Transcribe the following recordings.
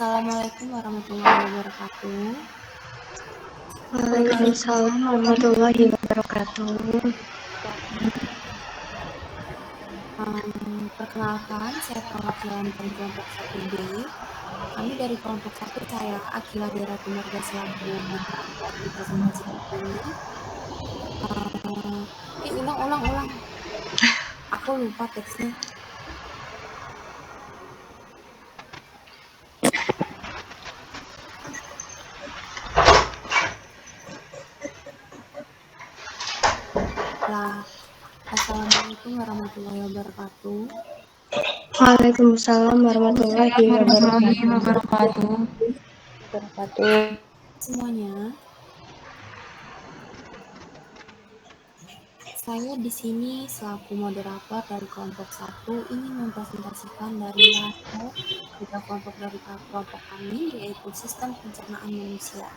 Assalamualaikum warahmatullahi wabarakatuh. Waalaikumsalam warahmatullahi wabarakatuh. Perkenalkan, saya perwakilan dari kelompok 1B. Kami dari kelompok 1, saya Akila Dera Tumarga selaku mitra dari presentasi ini. Ulang. Aku lupa teksnya. Assalamualaikum warahmatullahi wabarakatuh. Waalaikumsalam warahmatullahi wabarakatuh. Semuanya. Saya di sini selaku moderator dari kelompok 1 ingin mempresentasikan dari hasil tiga kelompok dari kelompok kami, yaitu sistem pencernaan manusia.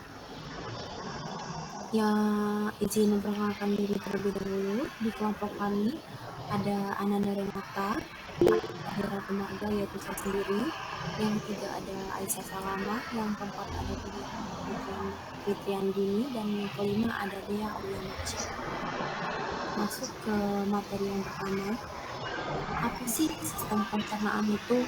Izin memperkenalkan diri terlebih dahulu. Di kelompok kami ada Ananda Renata, Dera Tumarga yaitu saya sendiri, yang ketiga ada Aisyah Salama, yang keempat ada Fitrian Dini, dan yang kelima ada Dea Aulianaci. Masuk ke materi yang pertama. Apa sih sistem pencernaan itu?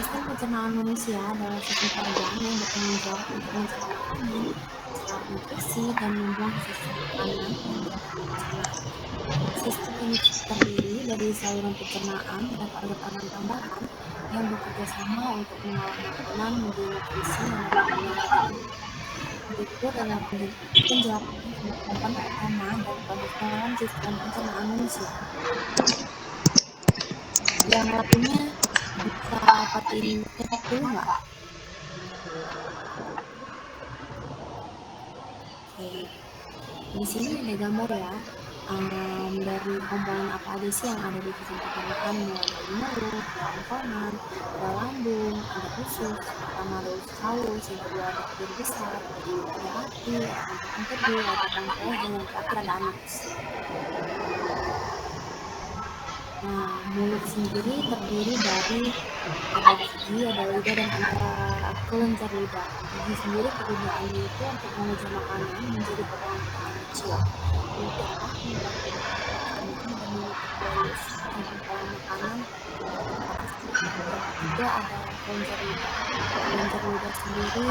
Sistem pencernaan manusia adalah sistem organ yang bertanggung jawab untuk mencerna makanan, serap nutrisi, dan membuang sisa makanan yang berada di pencernaan. Sistem ini terdiri dari saluran pencernaan dan organ-organ tambahan yang bekerja sama untuk mengolah makanan menjadi nutrisi yang dapat dimakan. Itu adalah penjelasan komponen utama dalam sistem pencernaan manusia. Yang lainnya bisa pakai chat dulu nggak? Oke. Di sini ada gambar ya. Dari komponen apa aja sih yang ada di sistem pencernaan, mulai dari mulut, kerongkongan, ada lambung, ada usus, pertama ada usus halus, yang kedua ada bibir besar, ada hati, ada kantung empedu, ada pankreas, dan yang terakhir ada anus. Nah, mulut sendiri terdiri dari ada gigi, ada lidah, dan ada kelenjar lidah. Gigi sendiri kegunaannya itu untuk mengejar makanan menjadi potongan-potongan kecil. Lidah membantu makanan dan mulut halus mengumpulkan makanan ke atas. Yang ketiga ada kelenjar lidah. Kelenjar lidah sendiri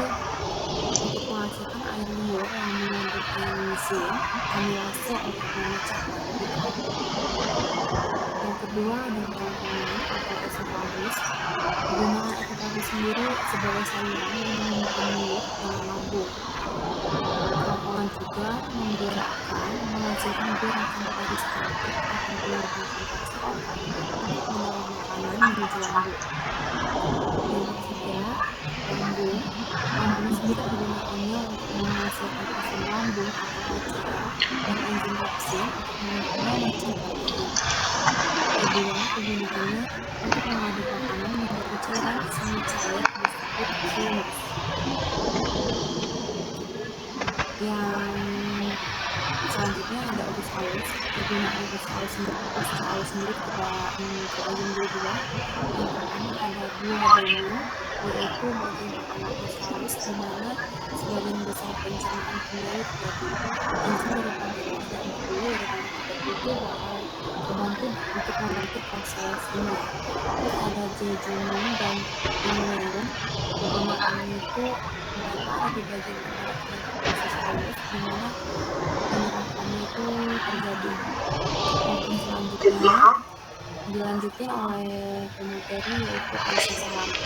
untuk menghasilkan air liur yang mengandung enzim amilase untuk memecah karbohidrat. Yang kedua ada kerongkongan atau esophagus. Kegunaan esophagus sendiri sebagai saluran yang menghubungkan mulut dengan lambung. Kerongkongan juga menghasilkan gerakan peristatik atau gerakan kontraksi otot untuk mendorong makanan menuju lambung. Yang ketiga, lambung. Lambung sendiri kegunaannya untuk menghasilkan asam lambung atau HCl dan enzim repsin untuk memancing protein. Kedua, kegunaannya untuk mengaduk makanan menjadi cairan semi cair disebut chimus. Yang selanjutnya ada usus halus. Kegunaan usus halus sendiri kita bagi dulu dua. Yang pertama ada duodenum, yaitu bagian utama usus halus di mana sebagian besar pencernaan kembali terjadi. Enzim dari pankreas dan empedu itu bakal membantu proses ini. Terus ada jejunum dan ileum. Kegunaannya itu mereka ada di bagian utara usus halus di mana penyerapannya itu terjadi. Maupun selanjutnya dilanjutkan oleh pemateri yaitu Aisyah Salama.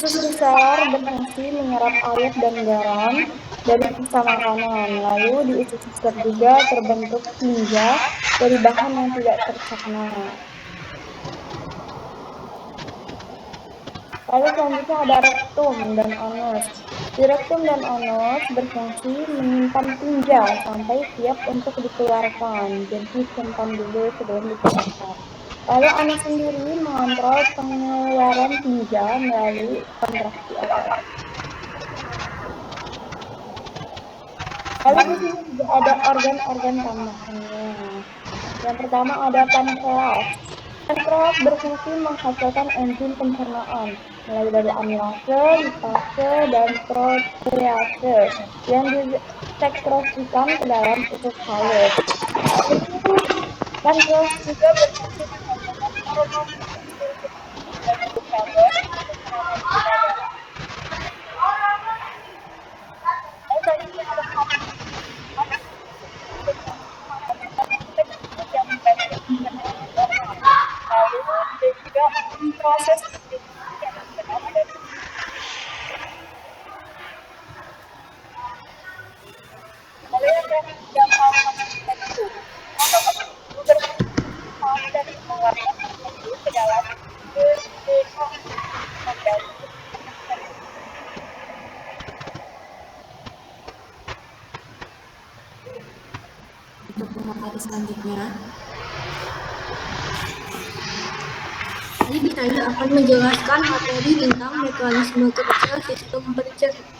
Usus besar berfungsi menyerap air dan garam dari sisa makanan. Lalu di usus besar juga terbentuk tinja dari bahan yang tidak tercerna. Lalu selanjutnya ada rektum dan anus. Di rektum dan anus berfungsi menyimpan tinja sampai siap untuk dikeluarkan. Jadi simpan dulu sebelum dikeluarkan. Lalu anus sendiri mengontrol pengeluaran tinja melalui kontraksi otot. Lalu di sini juga ada organ-organ tamahannya. Yang pertama ada pankreas. Pankreas berfungsi menghasilkan enzim pencernaan, mulai dari amilase, lipase, dan protease yang disekresikan ke dalam usus halus. Lalu, pankreas juga berfungsi menghasilkan hormon insulin dan glukagon untuk penganan gula darah. Dan selanjutnya ada yang membantu pencernaan normal. Lalu dia juga proses yang bernama dan lalu yang ketiga itu berfungsi dan mengeluarkan empedu ke dalam genom membantu. Untuk pemateri selanjutnya, jadi saya akan menjelaskan materi tentang mekanisme kerja sistem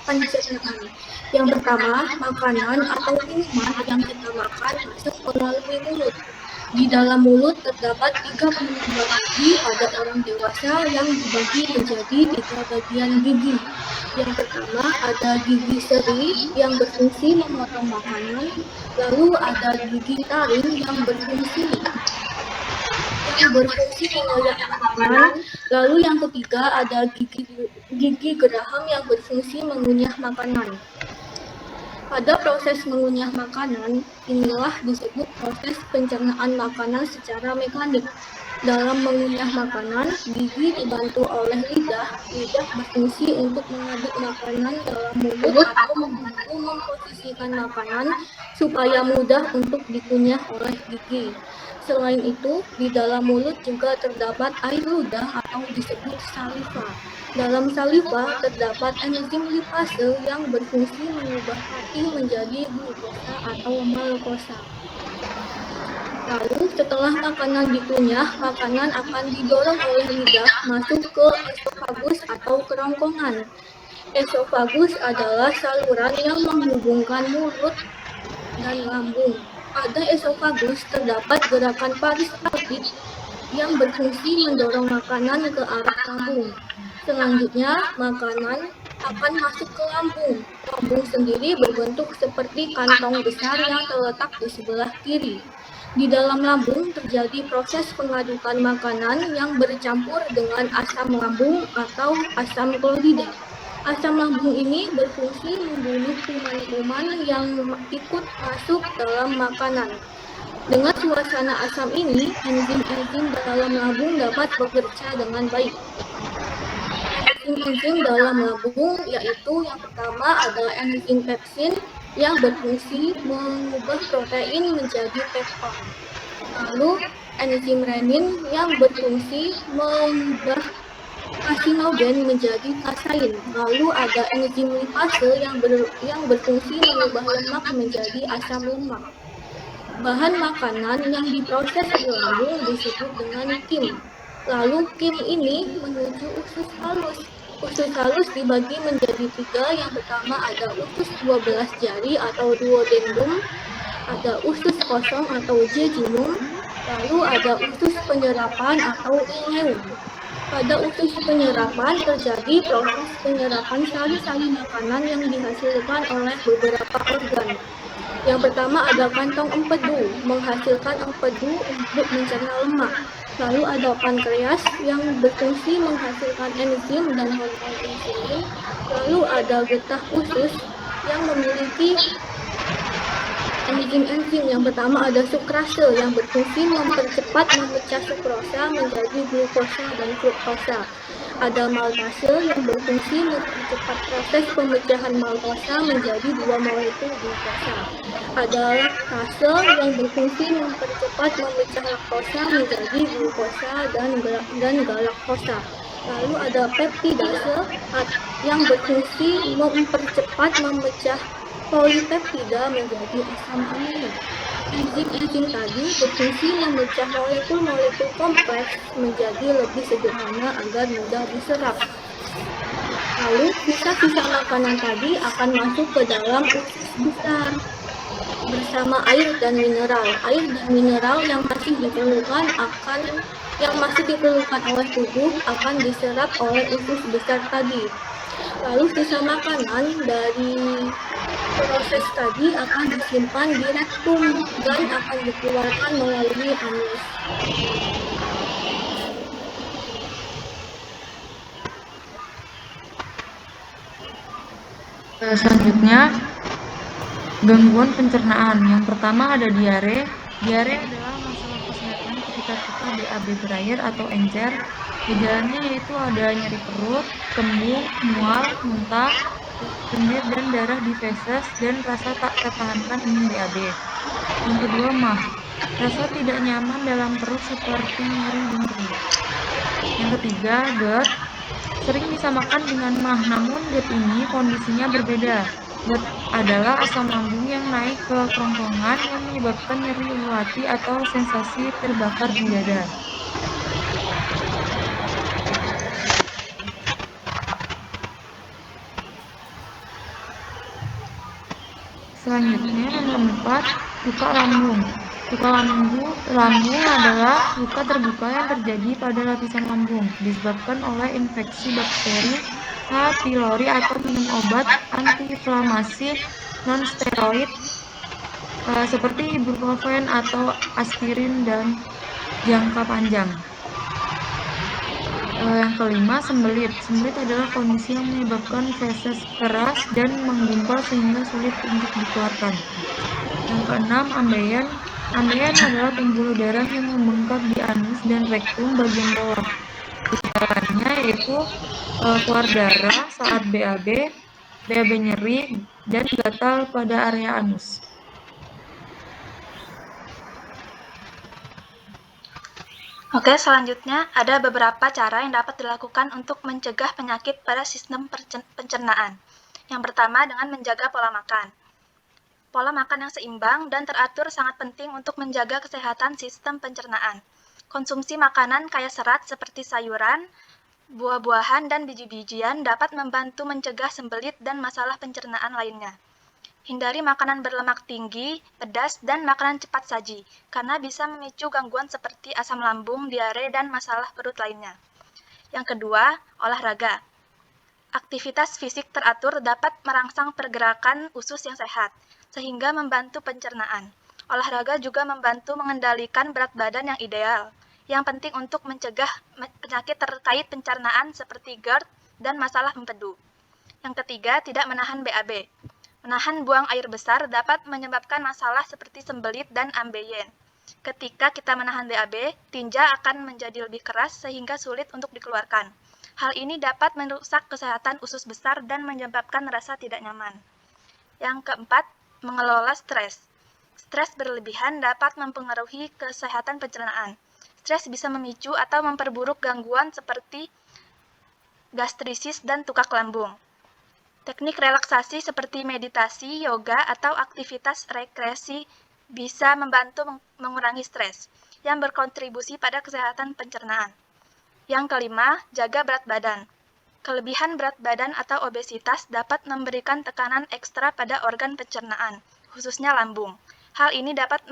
pencernaan. Yang pertama, makanan atau minuman yang kita makan masuk melalui mulut. Di dalam mulut terdapat 32 gigi pada orang dewasa yang dibagi menjadi 3 bagian gigi. Yang pertama ada gigi seri yang berfungsi memotong makanan, lalu ada gigi taring yang berfungsi mengoyak makanan, lalu yang ketiga ada gigi geraham yang berfungsi mengunyah makanan. Pada proses mengunyah makanan, inilah disebut proses pencernaan makanan secara mekanik. Dalam mengunyah makanan, gigi dibantu oleh lidah. Lidah berfungsi untuk mengaduk makanan dalam mulut atau membantu memposisikan makanan supaya mudah untuk dikunyah oleh gigi. Selain itu, di dalam mulut juga terdapat air ludah atau disebut saliva. Dalam saliva terdapat enzim lipase yang berfungsi mengubah hati menjadi glukosa atau maltosa. Lalu setelah makanan dikunyah, makanan akan didorong oleh lidah masuk ke esofagus atau kerongkongan. Esofagus adalah saluran yang menghubungkan mulut dan lambung. Pada esofagus terdapat gerakan peristaltik yang berfungsi mendorong makanan ke arah lambung. Selanjutnya, makanan akan masuk ke lambung. Lambung sendiri berbentuk seperti kantong besar yang terletak di sebelah kiri. Di dalam lambung terjadi proses pengadukan makanan yang bercampur dengan asam lambung atau asam klorida. Asam lambung ini berfungsi membunuh kuman-kuman yang ikut masuk dalam makanan. Dengan suasana asam ini, enzim-enzim dalam lambung dapat bekerja dengan baik. Enzim dalam lambung yaitu yang pertama ada enzim pepsin yang berfungsi mengubah protein menjadi peptid. Lalu enzim renin yang berfungsi mengubah kasinogen menjadi kasein. Lalu ada enzim lipase yang berfungsi mengubah lemak menjadi asam lemak. Bahan makanan yang diproses di lambung disebut dengan kim. Lalu kim ini menuju usus halus. Usus halus dibagi menjadi 3. Yang pertama ada usus 12 jari atau duodenum, ada usus kosong atau jejunum, lalu ada usus penyerapan atau ileum. Pada usus penyerapan terjadi proses penyerapan sari-sari makanan yang dihasilkan oleh beberapa organ. Yang pertama ada kantong empedu, menghasilkan empedu untuk mencerna lemak. Lalu ada pankreas yang berfungsi menghasilkan enzim dan hormon insulin. Lalu ada getah usus yang memiliki enzim-enzim. Yang pertama ada sukrase yang berfungsi mempercepat memecah sukrosa menjadi glukosa dan fruktosa. Ada maltase yang berfungsi mempercepat proses pemecahan maltosa menjadi 2 molekul glukosa. Ada laktase yang berfungsi mempercepat memecah laktosa menjadi glukosa dan galaktosa. Lalu ada peptidase yang berfungsi mempercepat memecah polipeptida menjadi asam amino. Enzim-enzim tadi berfungsi memecah molekul-molekul kompleks menjadi lebih sederhana agar mudah diserap. Lalu sisa-sisa makanan tadi akan masuk ke dalam usus besar bersama air dan mineral. Air dan mineral yang masih diperlukan oleh tubuh akan diserap oleh usus besar tadi. Lalu sisa makanan dari proses tadi akan disimpan di rektum dan akan dikeluarkan melalui anus. Selanjutnya, gangguan pencernaan. Yang pertama ada diare. Diare adalah masalah kesehatan ketika kita BAB berair atau encer. Gejalanya yaitu ada nyeri perut, kembung, mual, muntah, lendir dan darah di feses, dan rasa tak tertahankan ingin BAB. Yang kedua, mah. Rasa tidak nyaman dalam perut seperti nyeri dan perih. Yang ketiga, GERD. Sering disamakan dengan mah, namun GERD ini kondisinya berbeda. GERD adalah asam lambung yang naik ke kerongkongan yang menyebabkan nyeri ulu hati atau sensasi terbakar di dada. Selanjutnya nomor 4, luka lambung. Luka lambung adalah luka terbuka yang terjadi pada lapisan lambung disebabkan oleh infeksi bakteri H. pylori atau minum obat antiinflamasi non-steroid seperti ibuprofen atau aspirin dan jangka panjang. Yang kelima, sembelit. Sembelit adalah kondisi yang menyebabkan feses keras dan menggumpal sehingga sulit untuk dikeluarkan. Yang keenam, ambeien. Ambeien adalah pembuluh darah yang membengkak di anus dan rektum bagian bawah. Gejalanya yaitu keluar darah saat BAB nyeri, dan gatal pada area anus. Oke, selanjutnya ada beberapa cara yang dapat dilakukan untuk mencegah penyakit pada sistem pencernaan. Yang pertama, dengan menjaga pola makan. Pola makan yang seimbang dan teratur sangat penting untuk menjaga kesehatan sistem pencernaan. Konsumsi makanan kaya serat seperti sayuran, buah-buahan, dan biji-bijian dapat membantu mencegah sembelit dan masalah pencernaan lainnya. Hindari makanan berlemak tinggi, pedas, dan makanan cepat saji, karena bisa memicu gangguan seperti asam lambung, diare, dan masalah perut lainnya. Yang kedua, olahraga. Aktivitas fisik teratur dapat merangsang pergerakan usus yang sehat, sehingga membantu pencernaan. Olahraga juga membantu mengendalikan berat badan yang ideal, yang penting untuk mencegah penyakit terkait pencernaan seperti GERD dan masalah empedu. Yang ketiga, tidak menahan BAB. Menahan buang air besar dapat menyebabkan masalah seperti sembelit dan ambeien. Ketika kita menahan BAB, tinja akan menjadi lebih keras sehingga sulit untuk dikeluarkan. Hal ini dapat merusak kesehatan usus besar dan menyebabkan rasa tidak nyaman. Yang keempat, mengelola stres. Stres berlebihan dapat mempengaruhi kesehatan pencernaan. Stres bisa memicu atau memperburuk gangguan seperti gastritis dan tukak lambung. Teknik relaksasi seperti meditasi, yoga, atau aktivitas rekreasi bisa membantu mengurangi stres yang berkontribusi pada kesehatan pencernaan. Yang kelima, jaga berat badan. Kelebihan berat badan atau obesitas dapat memberikan tekanan ekstra pada organ pencernaan, khususnya lambung. Hal ini dapat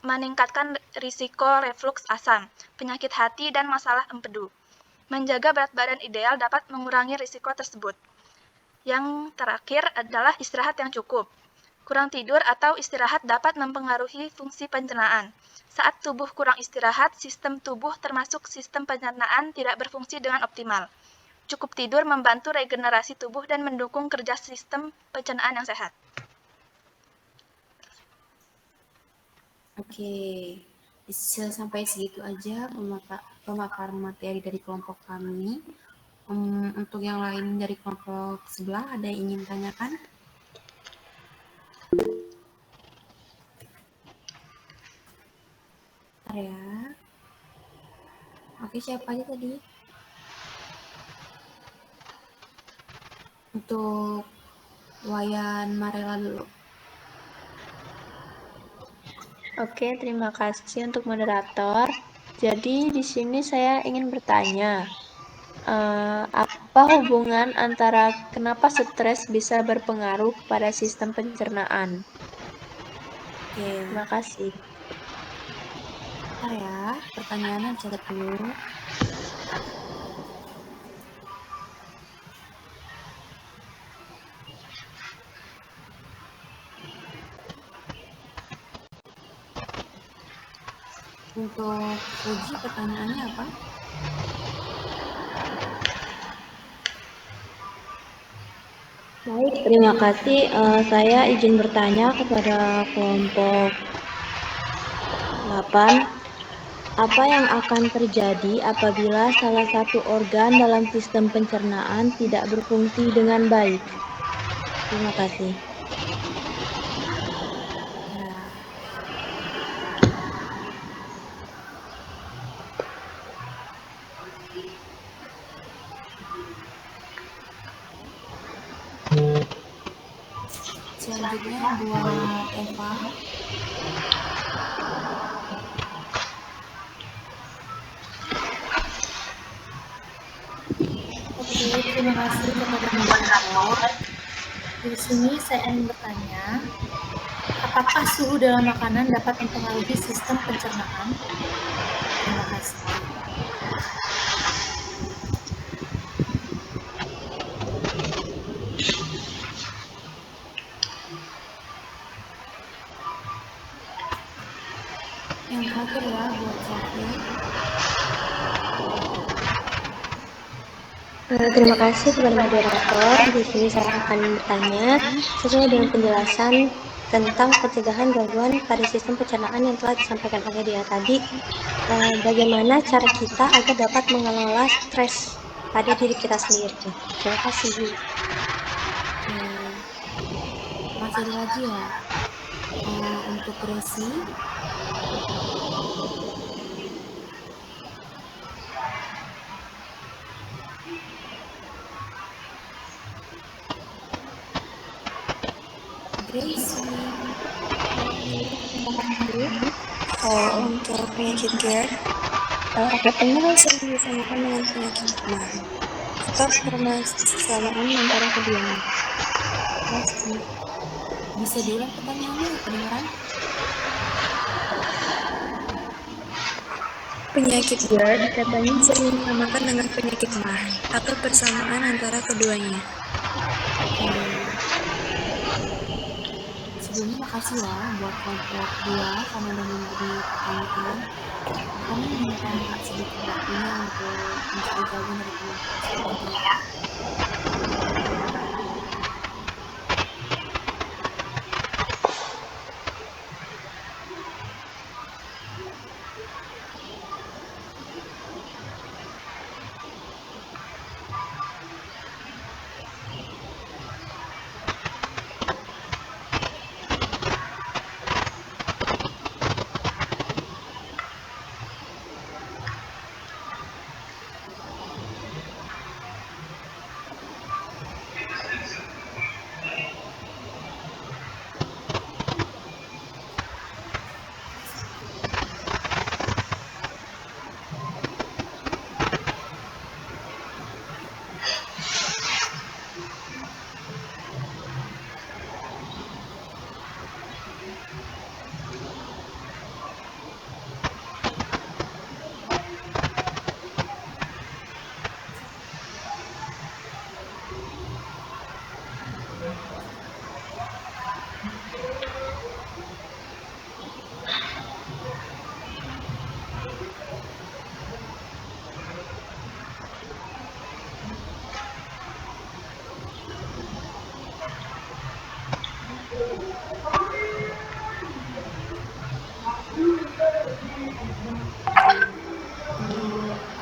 meningkatkan risiko refluks asam, penyakit hati, dan masalah empedu. Menjaga berat badan ideal dapat mengurangi risiko tersebut. Yang terakhir adalah istirahat yang cukup. Kurang tidur atau istirahat dapat mempengaruhi fungsi pencernaan. Saat tubuh kurang istirahat, sistem tubuh termasuk sistem pencernaan tidak berfungsi dengan optimal. Cukup tidur membantu regenerasi tubuh dan mendukung kerja sistem pencernaan yang sehat. Oke, bisa sampai segitu aja pemaparan materi dari kelompok kami. Untuk yang lain dari kelompok sebelah, ada yang ingin tanyakan? Bentar ya. Oke, siapa aja tadi? Untuk Wayan Marela dulu. Oke, terima kasih untuk moderator. Jadi di sini saya ingin bertanya, Apa hubungan antara kenapa stres bisa berpengaruh kepada sistem pencernaan? Oke, Terima kasih. bentar ya. Pertanyaannya dicatat dulu. Untuk Fuji, pertanyaannya apa? Baik, terima kasih. Saya izin bertanya kepada kelompok 8. Apa yang akan terjadi apabila salah satu organ dalam sistem pencernaan tidak berfungsi dengan baik? Terima kasih. Ya, selanjutnya buat Eva. Oke, terima kasih kepada moderator. Di sini saya ingin bertanya, apakah suhu dalam makanan dapat mempengaruhi sistem pencernaan? Terima kasih. Yang terakhir ya buat Sofi. Terima kasih kepada moderator. Di sini saya akan bertanya sesuai dengan penjelasan tentang pencegahan gangguan pada sistem pencernaan yang telah disampaikan oleh dia tadi. Bagaimana cara kita agar dapat mengelola stres pada diri kita sendiri? Terima kasih. Oke, masih ada lagi ya. Untuk Gracie. Gracie. Untuk penyakit GERD, katanya sering disamakan dengan penyakit mah atau permasalahan antara keduanya. Bisa diulang pertanyaannya, kedengaran? Penyakit GERD katanya sering disamakan dengan penyakit mah atau persamaan antara keduanya. Sebelumnya makasih ya buat kelompok 2 karena udah memberi pertanyaan. Kami minta sedikit waktunya untuk mencari jawaban dari kelompok selanjutnya.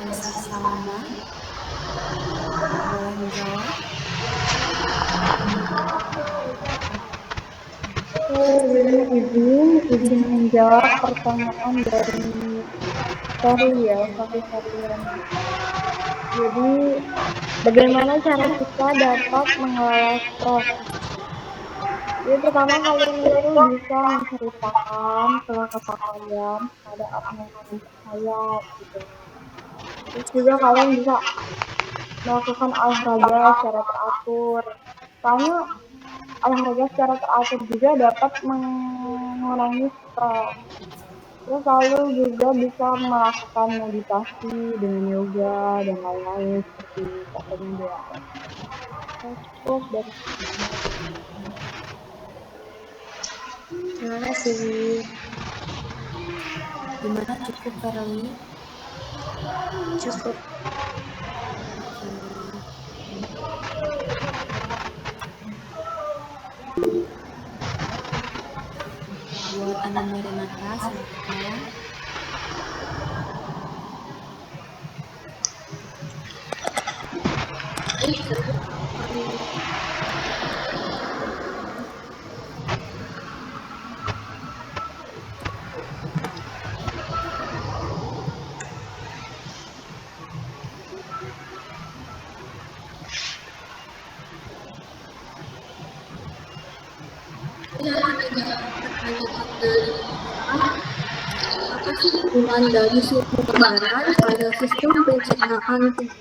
Aisyah Salama, boleh menjawab? Izin menjawab pertanyaan dari Sofi Sarian. Jadi, bagaimana cara kita dapat mengelola stres? Jadi pertama kalian itu bisa menceritakan keluh kesah kalian pada orang yang kalian percaya gitu. Terus juga kalian bisa melakukan olahraga secara teratur. Soalnya olahraga secara teratur juga dapat mengurangi stres. Terus lalu juga bisa melakukan meditasi dengan yoga dan lain-lain seperti katanya dia. Cukup dari Terima kasih. Gimana, cukup Verly? Cukup. Buat Ananda Renata selanjutnya. Apa sih hubungan dari suhu makanan pada sistem pencernaan tubuh?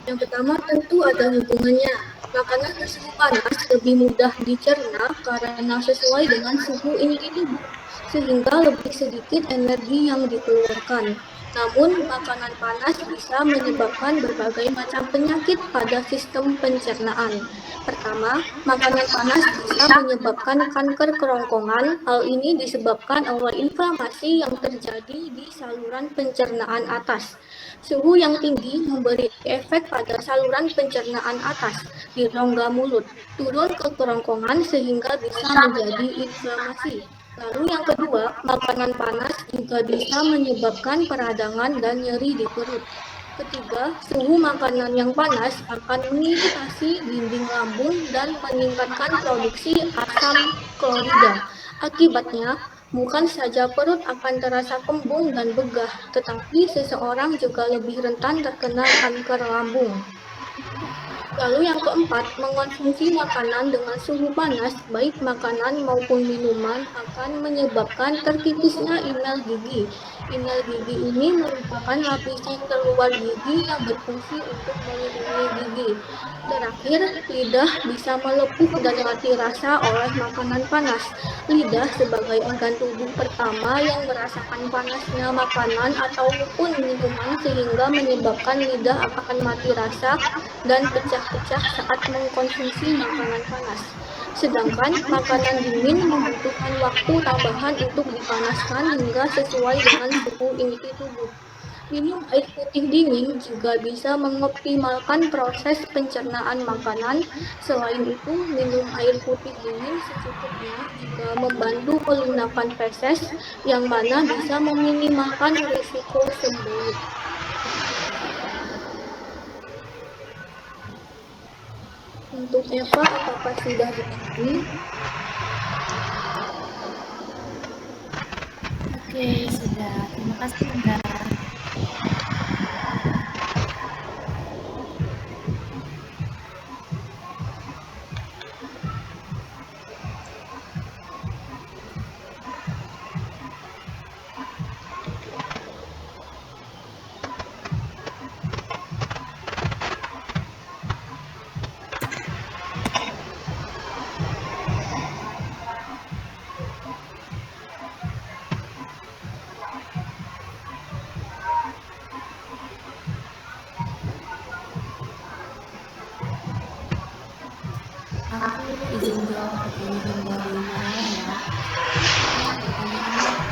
Yang pertama tentu ada hubungannya. Makanan bersuhu panas lebih mudah dicerna karena sesuai dengan suhu inti tubuh, sehingga lebih sedikit energi yang dikeluarkan. Namun, makanan panas bisa menyebabkan berbagai macam penyakit pada sistem pencernaan. Pertama, makanan panas bisa menyebabkan kanker kerongkongan. Hal ini disebabkan oleh inflamasi yang terjadi di saluran pencernaan atas. Suhu yang tinggi memberi efek pada saluran pencernaan atas di rongga mulut, turun ke kerongkongan sehingga bisa menjadi inflamasi. Lalu yang kedua, makanan panas juga bisa menyebabkan peradangan dan nyeri di perut. Ketiga, suhu makanan yang panas akan mengiritasi dinding lambung dan meningkatkan produksi asam klorida. Akibatnya, bukan saja perut akan terasa kembung dan begah, tetapi seseorang juga lebih rentan terkena kanker lambung. Lalu yang keempat, mengonsumsi makanan dengan suhu panas, baik makanan maupun minuman, akan menyebabkan terkipisnya inel gigi. Inel gigi ini merupakan lapisan terluar gigi yang berfungsi untuk melindungi gigi. Terakhir, lidah bisa melepuh dan mati rasa oleh makanan panas. Lidah sebagai organ tubuh pertama yang merasakan panasnya makanan ataupun minuman sehingga menyebabkan lidah akan mati rasa dan pecah-pecah saat mengkonsumsi makanan panas. Sedangkan makanan dingin membutuhkan waktu tambahan untuk dipanaskan hingga sesuai dengan suhu inti tubuh. Minum air putih dingin juga bisa mengoptimalkan proses pencernaan makanan. Selain itu, minum air putih dingin secukupnya juga membantu melunakkan feses, yang mana bisa meminimalkan risiko sembuh. Untuk Eva, apakah sudah dipahami? Oke, sudah. Terima kasih, Anda. Aku izin jawab pertanyaan dari Marela ya. Pertanyaannya,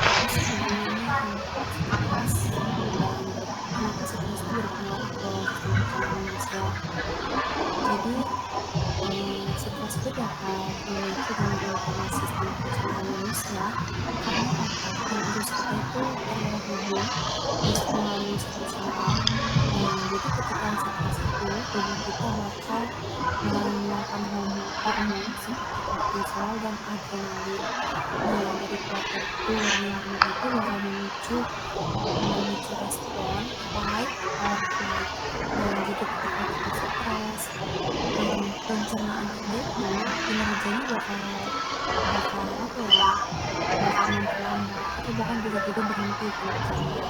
apa sih hubungannya antara stres dan kenapa stres itu berpengaruh ke sistem pencernaan manusia? Jadi, stres itu dapat memiliki gangguan pada sistem pencernaan manusia karena otak dan usus kita itu terhubung melalui satu syaraf. Jadi ketika stres itu tubuh kita bakal mengeluarkan hormon seperti kortisol dan adrenalin. Dari protokol yang itu bakal memicu respon fight or flight. Jadi ketika kita stres, pencernaan kita itu kinerjanya bakal apa ya, bakal memperlambat atau bahkan tiba-tiba berhenti kinerjanya.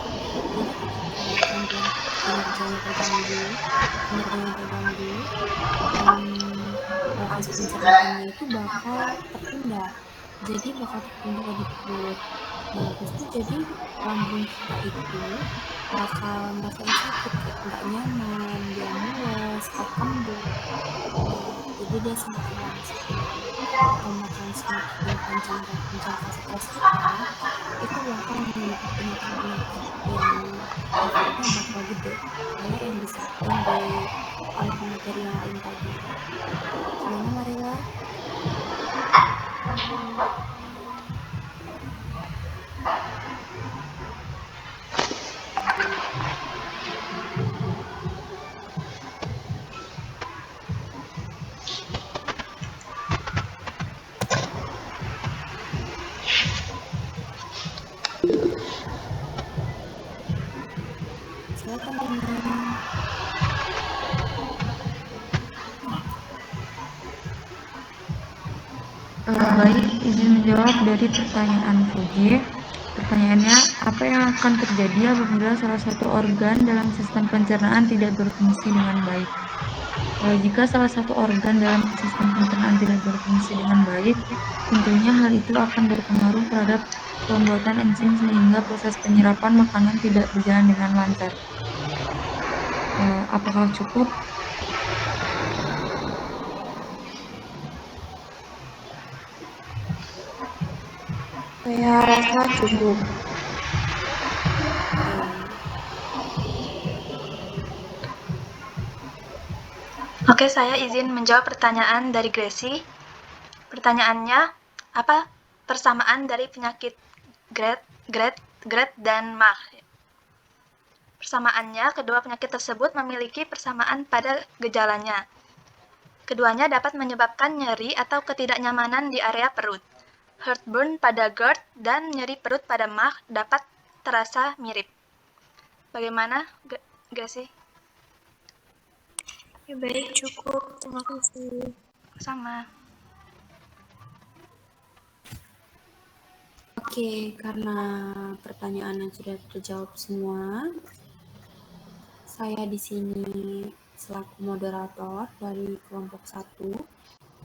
Jadi ketika kinerjanya terganggu, proses pencernaannya itu bakal tertunda. Jadi bakal tertunda di perut. Nah, terus tuh jadi lambung kita itu bakal merasa sakit, kayak nggak nyaman, dia mules, atau kembung. Jadi dia semakin langsing atau makan semakin panjang stres kita, itu bakal menyebabkan penyakit yang efeknya bakal gede, kayak yang disebutkan oleh materi yang lain tadi. Gimana Marilla? Silakan teman-teman. Baik, izin menjawab dari pertanyaan VJ. Pertanyaannya, apa yang akan terjadi apabila salah satu organ dalam sistem pencernaan tidak berfungsi dengan baik? Jika salah satu organ dalam sistem pencernaan tidak berfungsi dengan baik, tentunya hal itu akan berpengaruh terhadap pembuatan enzim sehingga proses penyerapan makanan tidak berjalan dengan lancar. Apakah cukup? Saya rasa cukup. Oke, saya izin menjawab pertanyaan dari Gracie. Pertanyaannya, apa persamaan dari penyakit GERD dan MAH? Persamaannya, kedua penyakit tersebut memiliki persamaan pada gejalanya. Keduanya dapat menyebabkan nyeri atau ketidaknyamanan di area perut. Heartburn pada GERD dan nyeri perut pada MAH dapat terasa mirip. Bagaimana, Gracie? Ya, baik, cukup. Terima kasih. Sama. Oke, karena pertanyaan yang sudah terjawab semua, saya di sini selaku moderator dari kelompok 1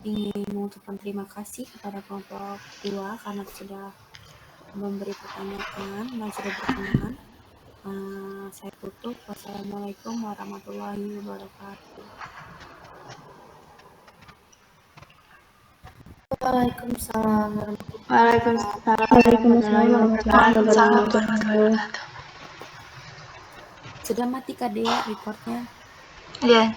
ingin mengucapkan terima kasih kepada kelompok 2 karena sudah memberi pertanyaan dan sudah berkenan. Saya tutup. Wassalamualaikum warahmatullahi wabarakatuh. Waalaikumsalam Waalaikumsalam warahmatullahi wabarakatuh. Sudah mati Kak Dea recordnya? Iya.